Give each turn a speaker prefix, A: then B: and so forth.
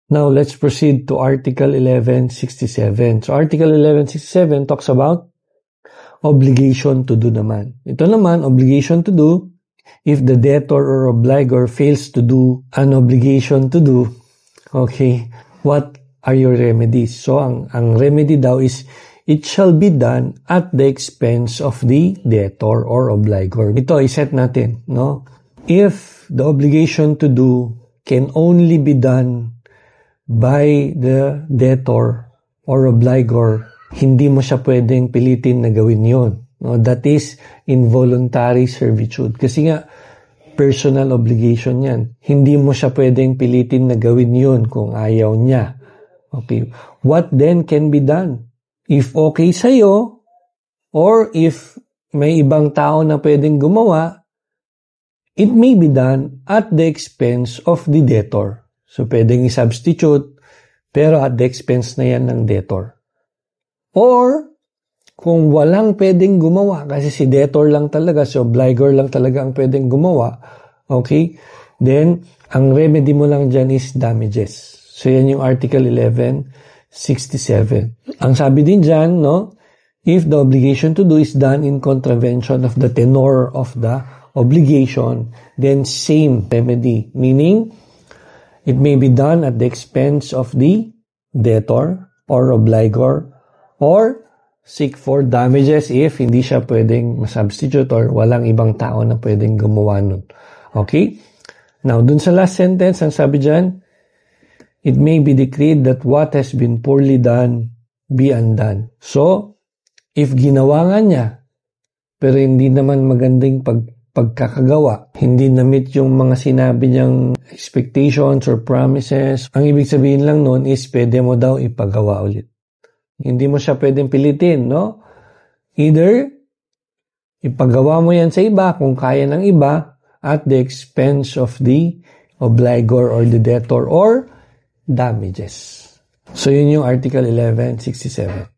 A: Now, let's proceed to Article 1167. So, Article 1167 talks about obligation to do naman. Ito naman, obligation to do, if the debtor or obligor fails to do an obligation to do, okay, what are your remedies? So, ang remedy daw is, it shall be done at the expense of the debtor or obligor. Ito, iset natin, no? If the obligation to do can only be done by the debtor or obligor, hindi mo siya pwedeng pilitin na gawin yun. No? That is involuntary servitude. Kasi nga, personal obligation yan. Hindi mo siya pwedeng pilitin na gawin yun kung ayaw niya. Okay. What then can be done? If okay sa'yo, or if may ibang tao na pwedeng gumawa, it may be done at the expense of the debtor. So, pwedeng i-substitute, pero at the expense na yan ng debtor. Or, kung walang pwedeng gumawa, kasi si debtor lang talaga, si obligor lang talaga ang pwedeng gumawa, okay, then, ang remedy mo lang dyan is damages. So, yan yung Article 1167. Ang sabi din dyan, no, if the obligation to do is done in contravention of the tenor of the obligation, then same remedy, meaning, it may be done at the expense of the debtor or obligor, or seek for damages if hindi siya pwedeng masubstitute or walang ibang tao na pwedeng gumawa nun. Okay? Now, dun sa last sentence, ang sabi dyan, it may be decreed that what has been poorly done be undone. So, if ginawa nga niya, pero hindi naman magandang pagkakagawa, hindi na-meet yung mga sinabi niyang expectations or promises, ang ibig sabihin lang nun is pwede mo daw ipagawa ulit. Hindi mo siya pwedeng pilitin, no? Either, ipagawa mo yan sa iba kung kaya ng iba at the expense of the obligor or the debtor or damages. So, yun yung Article 1167.